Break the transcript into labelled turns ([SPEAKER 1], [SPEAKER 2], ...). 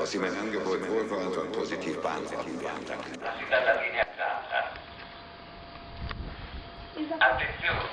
[SPEAKER 1] was Sie mein Angebot wohlwollend und positiv beantworten werden. Danke.
[SPEAKER 2] La città Linea Santa. Attenzione.